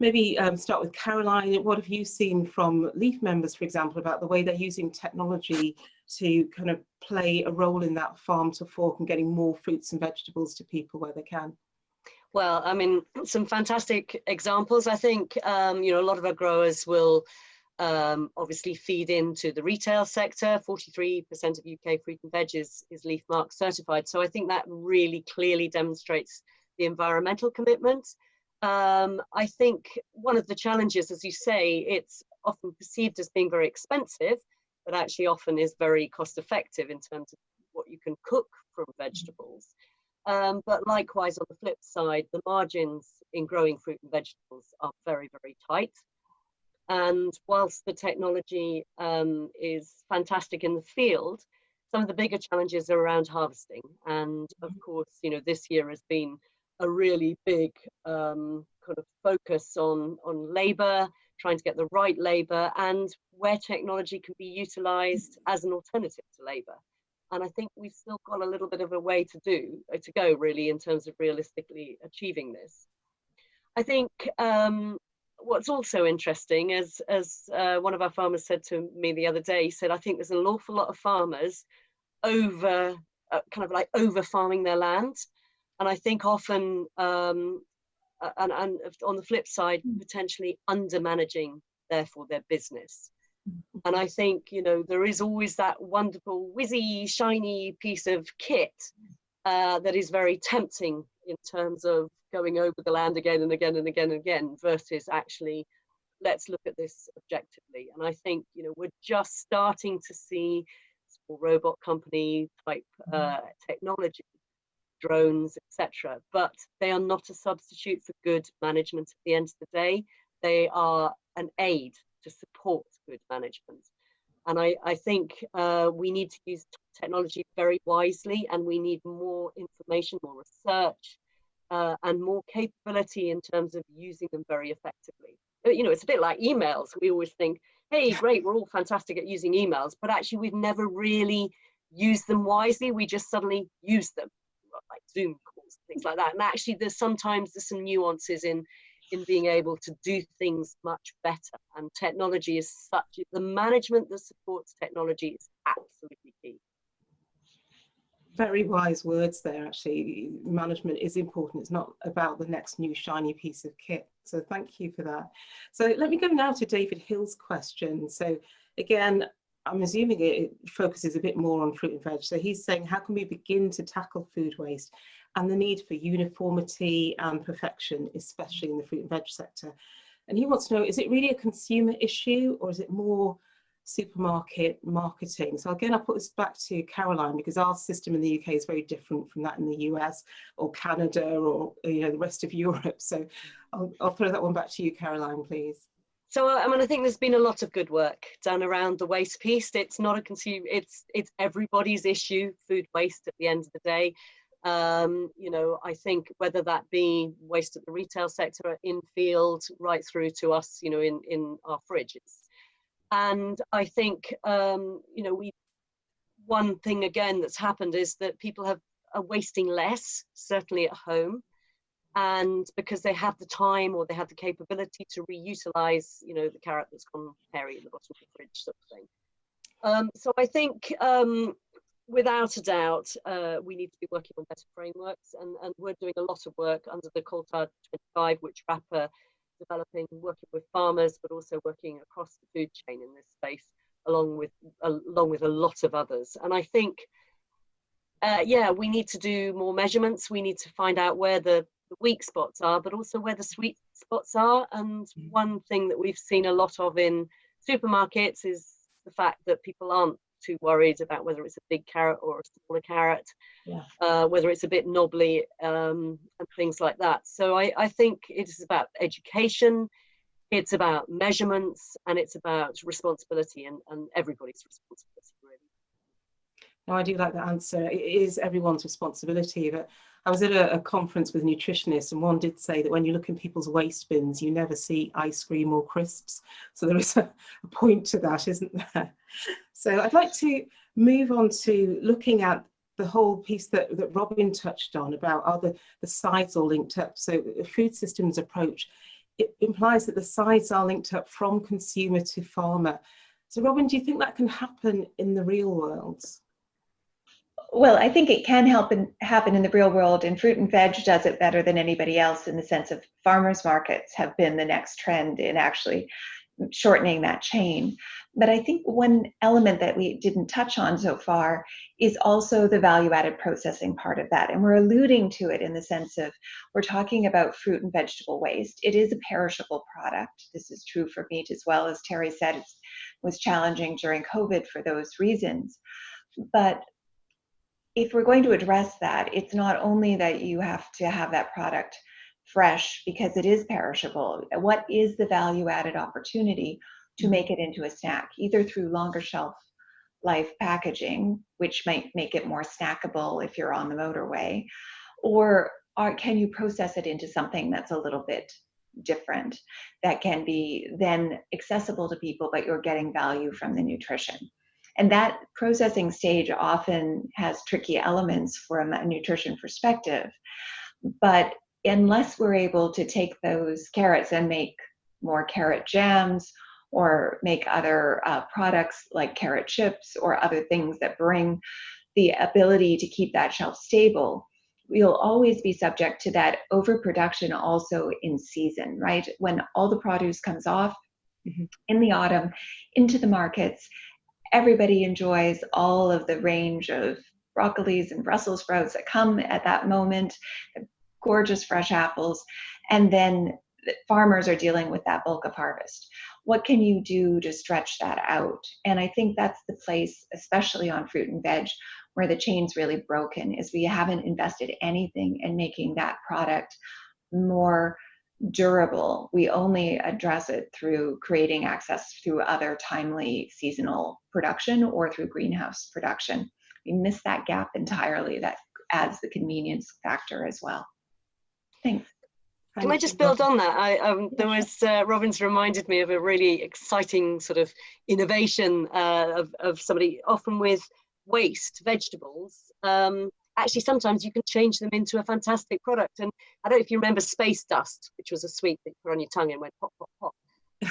maybe start with Caroline. What have you seen from Leaf members, for example, about the way they're using technology to kind of play a role in that farm to fork and getting more fruits and vegetables to people where they can? Well, I mean, some fantastic examples. I think, you know, a lot of our growers will obviously feed into the retail sector. 43% of UK fruit and veg is Leaf Mark certified. So I think that really clearly demonstrates the environmental commitment. I think one of the challenges, as you say, it's often perceived as being very expensive, but actually often is very cost effective in terms of what you can cook from vegetables. But likewise, on the flip side, the margins in growing fruit and vegetables are very, very tight. And whilst the technology is fantastic in the field, some of the bigger challenges are around harvesting. And of course, you know, this year has been a really big kind of focus on labour, trying to get the right labour, and where technology can be utilised as an alternative to labour. And I think we've still got a little bit of a way to go really in terms of realistically achieving this. I think what's also interesting, as one of our farmers said to me the other day, he said, I think there's an awful lot of farmers over farming their land. And I think often, and on the flip side, potentially under managing, therefore, their business. And I think, you know, there is always that wonderful, whizzy, shiny piece of kit that is very tempting in terms of going over the land again and again and again and again, versus actually, let's look at this objectively. And I think, you know, we're just starting to see small robot company type technology, drones, etc. But they are not a substitute for good management at the end of the day. They are an aid to support good management. And I think we need to use technology very wisely, and we need more information, more research, and more capability in terms of using them very effectively. You know, it's a bit like emails. We always think, hey, great, we're all fantastic at using emails, but actually we've never really used them wisely. We just suddenly use them, like Zoom calls, things like that. And actually there's some nuances in being able to do things much better. And technology is such, the management that supports technology is absolutely key. Very wise words there, actually. Management is important. It's not about the next new shiny piece of kit. So thank you for that. So let me go now to David Hill's question. So again, I'm assuming it focuses a bit more on fruit and veg. So he's saying, how can we begin to tackle food waste and the need for uniformity and perfection, especially in the fruit and veg sector? And he wants to know, is it really a consumer issue, or is it more supermarket marketing. So again, I'll put this back to Caroline, because our system in the UK is very different from that in the US or Canada or the rest of Europe. So I'll throw that one back to you, Caroline, please. So I mean, I think there's been a lot of good work done around the waste piece. It's not a it's everybody's issue, food waste at the end of the day. I think whether that be waste at the retail sector, in field, right through to us, in our fridges. And I think, one thing again that's happened is that people are wasting less, certainly at home. And because they have the time or they have the capability to reutilize, the carrot that's gone hairy in the bottom of the fridge, sort of thing. So I think, without a doubt, we need to be working on better frameworks, and we're doing a lot of work under the Coltard 25, which wrapper developing, working with farmers, but also working across the food chain in this space, along with a lot of others. And I think, we need to do more measurements. We need to find out where the weak spots are, but also where the sweet spots are. And one thing that we've seen a lot of in supermarkets is the fact that people aren't too worried about whether it's a big carrot or a smaller carrot, whether it's a bit knobbly, and things like that. So I think it is about education, it's about measurements, and it's about responsibility, and everybody's responsibility, really. No, I do like that answer. It is everyone's responsibility. But I was at a conference with nutritionists, and one did say that when you look in people's waste bins, you never see ice cream or crisps. So there is a point to that, isn't there? So I'd like to move on to looking at the whole piece that Robynne touched on about are the sides all linked up. So the food systems approach, it implies that the sides are linked up from consumer to farmer. So Robynne, do you think that can happen in the real world? Well, I think it can happen in the real world, and fruit and veg does it better than anybody else, in the sense of farmers markets have been the next trend in actually shortening that chain. But I think one element that we didn't touch on so far is also the value-added processing part of that. And we're alluding to it in the sense of, we're talking about fruit and vegetable waste. It is a perishable product. This is true for meat as well. As Terri said, it was challenging during COVID for those reasons. But if we're going to address that, it's not only that you have to have that product fresh because it is perishable. What is the value-added opportunity to make it into a snack, either through longer shelf life packaging, which might make it more snackable if you're on the motorway, or can you process it into something that's a little bit different, that can be then accessible to people, but you're getting value from the nutrition. And that processing stage often has tricky elements from a nutrition perspective. But unless we're able to take those carrots and make more carrot jams, or make other products like carrot chips or other things that bring the ability to keep that shelf stable, we'll always be subject to that overproduction also in season, right? When all the produce comes off in the autumn into the markets, everybody enjoys all of the range of broccolis and Brussels sprouts that come at that moment, gorgeous fresh apples, and then the farmers are dealing with that bulk of harvest. What can you do to stretch that out? And I think that's the place, especially on fruit and veg, where the chain's really broken, is we haven't invested anything in making that product more durable. We only address it through creating access through other timely seasonal production or through greenhouse production. We miss that gap entirely. That adds the convenience factor as well. Thanks. Can I just build on that? There was, Robynne's reminded me of a really exciting sort of innovation of somebody, often with waste vegetables. Actually, sometimes you can change them into a fantastic product. And I don't know if you remember space dust, which was a sweet that you put on your tongue and went pop, pop, pop.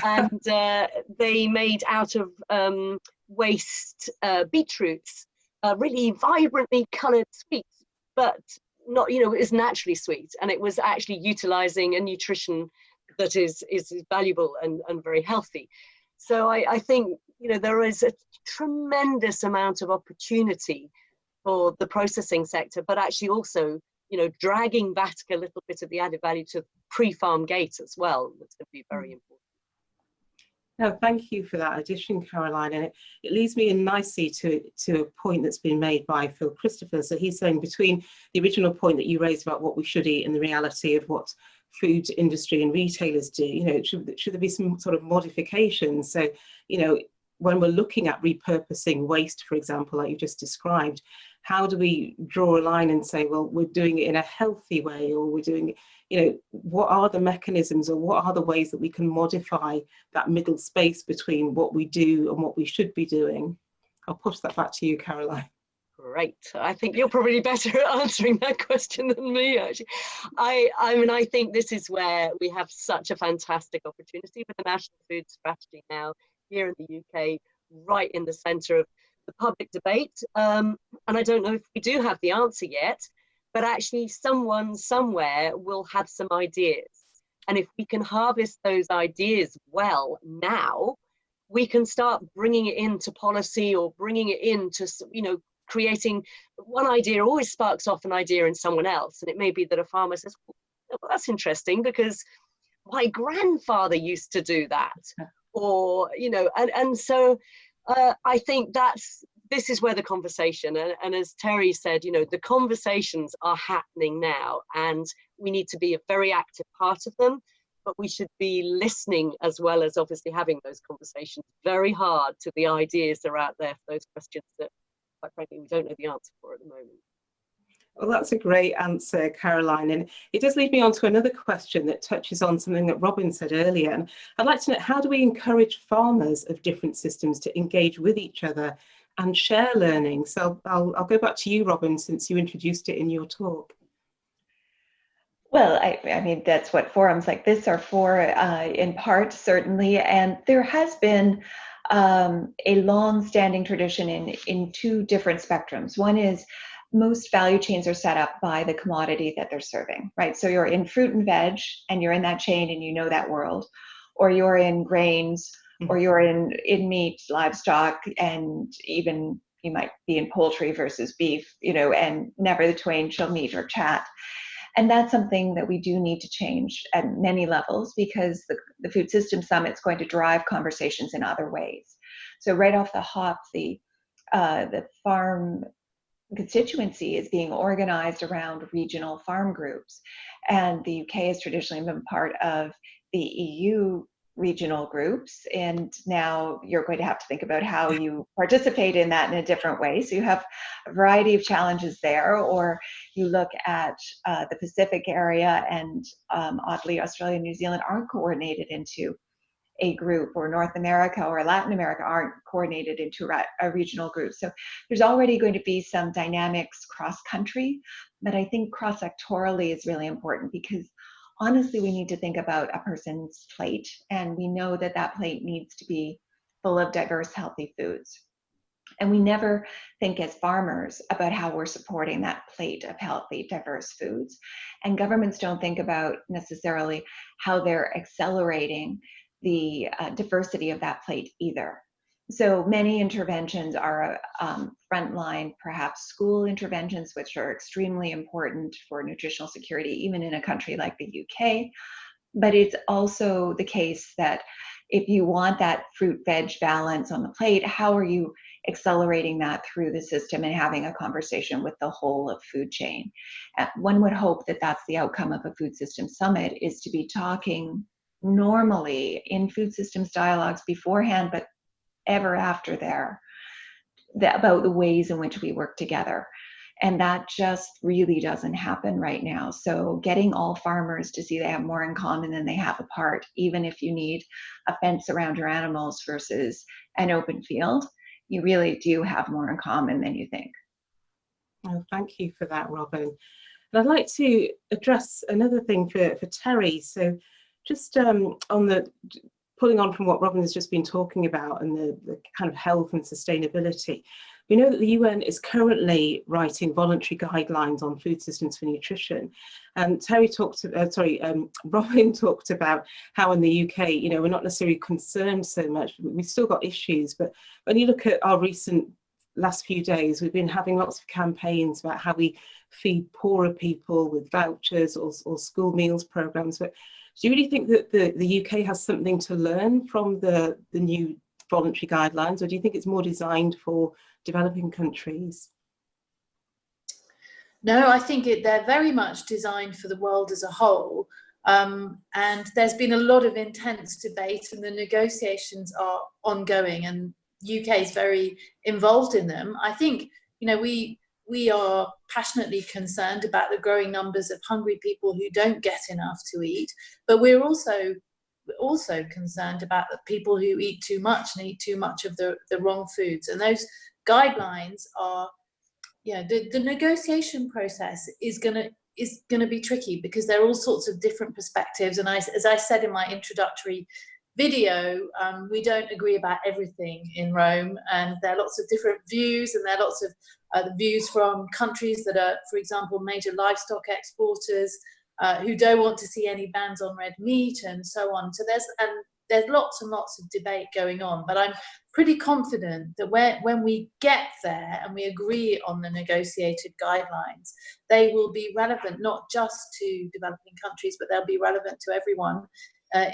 And they made out of waste beetroots, really vibrantly coloured sweets, but not, it was naturally sweet, and it was actually utilizing a nutrition that is valuable and very healthy. So I think, there is a tremendous amount of opportunity for the processing sector, but actually also, dragging back a little bit of the added value to pre-farm gate as well. That's going to be very important. No, thank you for that addition, Caroline. And it leads me in nicely to a point that's been made by Phil Christopher. So he's saying between the original point that you raised about what we should eat and the reality of what food industry and retailers do, you know, should there be some sort of modifications? So, you know, when we're looking at repurposing waste, for example, like you just described, how do we draw a line and say, well, we're doing it in a healthy way, or we're doing it, you know, what are the mechanisms or what are the ways that we can modify that middle space between what we do and what we should be doing? I'll push that back to you, Caroline. Great. I think you're probably better at answering that question than me, actually. I mean, I think this is where we have such a fantastic opportunity with the National Food Strategy now here in the UK, right in the centre of the public debate. And I don't know if we do have the answer yet, but actually someone somewhere will have some ideas. And if we can harvest those ideas well now, we can start bringing it into policy or bringing it into, you know, creating one idea always sparks off an idea in someone else. And it may be that a farmer says, well, that's interesting because my grandfather used to do that. Or, you know, and so I think this is where the conversation, and as Terri said, you know, the conversations are happening now and we need to be a very active part of them, but we should be listening as well as obviously having those conversations very hard to the ideas that are out there for those questions that, quite frankly, we don't know the answer for at the moment. Well, that's a great answer, Caroline. And it does lead me on to another question that touches on something that Robynne said earlier. And I'd like to know, how do we encourage farmers of different systems to engage with each other and share learning? So I'll go back to you, Robynne, since you introduced it in your talk. Well, I mean, that's what forums like this are for, in part, certainly. And there has been a long-standing tradition in two different spectrums. One is most value chains are set up by the commodity that they're serving, right? So you're in fruit and veg and you're in that chain and you know that world, or you're in grains, or you're in meat, livestock, and even you might be in poultry versus beef, you know, and never the twain shall meet or chat. And that's something that we do need to change at many levels, because the Food System Summit is going to drive conversations in other ways. So right off the hop, the farm constituency is being organized around regional farm groups. And the UK has traditionally been part of the EU regional groups. And now you're going to have to think about how you participate in that in a different way. So you have a variety of challenges there, or you look at the Pacific area, and oddly, Australia and New Zealand aren't coordinated into a group, or North America or Latin America aren't coordinated into a regional group. So there's already going to be some dynamics cross-country, but I think cross-sectorally is really important, because honestly, we need to think about a person's plate, and we know that that plate needs to be full of diverse, healthy foods. And we never think as farmers about how we're supporting that plate of healthy, diverse foods. And governments don't think about necessarily how they're accelerating the diversity of that plate either. So many interventions are frontline, perhaps school interventions, which are extremely important for nutritional security, even in a country like the UK. But it's also the case that if you want that fruit-veg balance on the plate, how are you accelerating that through the system and having a conversation with the whole of food chain? One would hope that that's the outcome of a food system summit, is to be talking normally in food systems dialogues beforehand, but ever after there, about the ways in which we work together. And that just really doesn't happen right now. So getting all farmers to see they have more in common than they have apart, even if you need a fence around your animals versus an open field, you really do have more in common than you think. Oh, thank you for that, Robynne. And I'd like to address another thing for Terri. So just on the pulling on from what Robynne has just been talking about, and the kind of health and sustainability, we know that the UN is currently writing voluntary guidelines on food systems for nutrition. And Robynne talked about how in the UK, you know, we're not necessarily concerned so much. We've still got issues, but when you look at our last few days, we've been having lots of campaigns about how we feed poorer people with vouchers or school meals programs. But Do you really think that the UK has something to learn from the new voluntary guidelines, or do you think it's more designed for developing countries? No, I think they're very much designed for the world as a whole. And there's been a lot of intense debate, and the negotiations are ongoing, and UK is very involved in them. I think, we are passionately concerned about the growing numbers of hungry people who don't get enough to eat, but we're also concerned about the people who eat too much and eat too much of the wrong foods. And those guidelines are, the negotiation process is gonna be tricky, because there are all sorts of different perspectives. And as I said in my introductory video, we don't agree about everything in Rome, and there are lots of different views, and there are lots of views from countries that are, for example, major livestock exporters, who don't want to see any bans on red meat and so on. So there's lots and lots of debate going on, but I'm pretty confident that when we get there and we agree on the negotiated guidelines, they will be relevant not just to developing countries, but they'll be relevant to everyone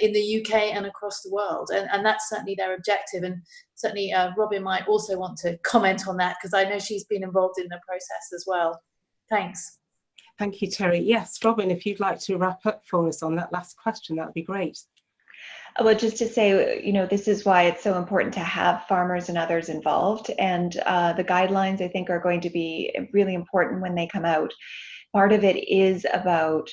in the UK and across the world. And that's certainly their objective. And certainly Robynne might also want to comment on that, because I know she's been involved in the process as well. Thanks. Thank you, Terri. Yes, Robynne, if you'd like to wrap up for us on that last question, that would be great. Well, just to say, this is why it's so important to have farmers and others involved. And the guidelines, I think, are going to be really important when they come out. Part of it is about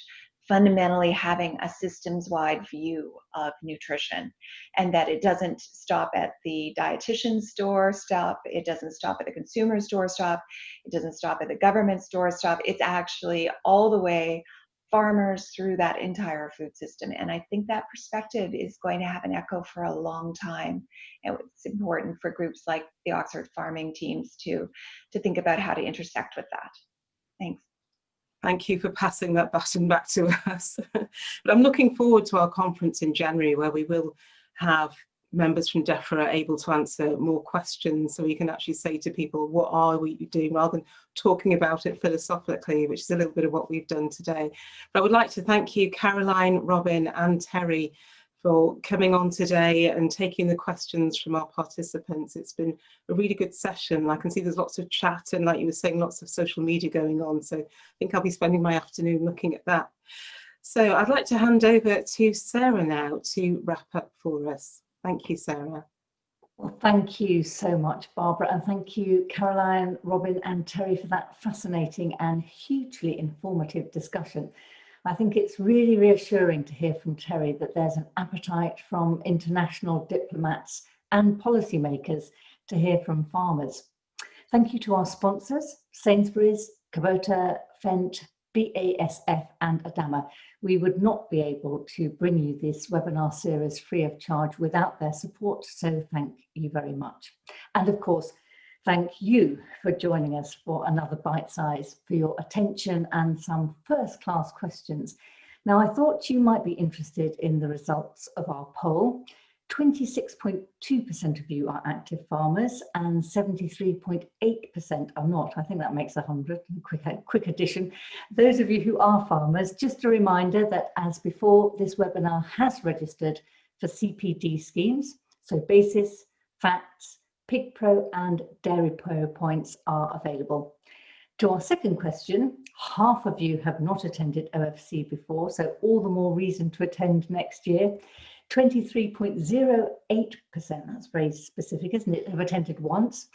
fundamentally having a systems-wide view of nutrition, and that it doesn't stop at the dietitian's doorstep, it doesn't stop at the consumer's doorstep, it doesn't stop at the government's doorstep. It's actually all the way farmers through that entire food system. And I think that perspective is going to have an echo for a long time. And it's important for groups like the Oxford farming teams to think about how to intersect with that. Thanks. Thank you for passing that baton back to us. But I'm looking forward to our conference in January, where we will have members from DEFRA able to answer more questions, so we can actually say to people, what are we doing, rather than talking about it philosophically, which is a little bit of what we've done today. But I would like to thank you, Caroline, Robynne and Terri, for coming on today and taking the questions from our participants. It's been a really good session. I can see there's lots of chat and, like you were saying, lots of social media going on. So I think I'll be spending my afternoon looking at that. So I'd like to hand over to Sarah now to wrap up for us. Thank you, Sarah. Well, thank you so much, Barbara, and thank you, Caroline, Robynne and Terri, for that fascinating and hugely informative discussion. I think it's really reassuring to hear from Terri that there's an appetite from international diplomats and policymakers to hear from farmers. Thank you to our sponsors, Sainsbury's, Kubota, Fendt, BASF and Adama. We would not be able to bring you this webinar series free of charge without their support, so thank you very much. And of course, thank you for joining us for another Bite Size, for your attention and some first-class questions. Now, I thought you might be interested in the results of our poll. 26.2% of you are active farmers and 73.8% are not. I think that makes 100, quick addition. Those of you who are farmers, just a reminder that as before, this webinar has registered for CPD schemes. So Basis, Facts, Pig Pro and Dairy Pro points are available. To our second question, half of you have not attended OFC before, so all the more reason to attend next year. 23.08%, that's very specific, isn't it, have attended once,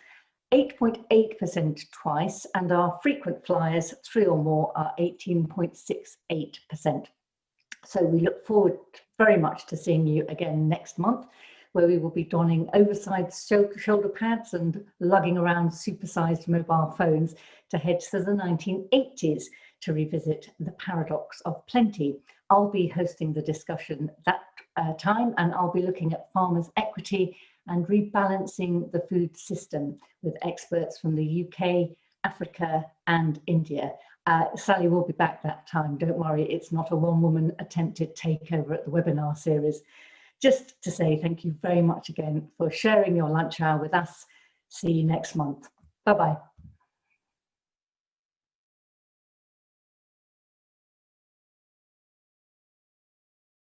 8.8% twice, and our frequent flyers, 3 or more, are 18.68%. So we look forward very much to seeing you again next month, where we will be donning oversized shoulder pads and lugging around supersized mobile phones to head to the 1980s to revisit the paradox of plenty. I'll be hosting the discussion that time, and I'll be looking at farmers' equity and rebalancing the food system with experts from the UK, Africa and India. Sally will be back that time, don't worry, it's not a one-woman attempted takeover at the webinar series. Just to say thank you very much again for sharing your lunch hour with us. See you next month. Bye-bye.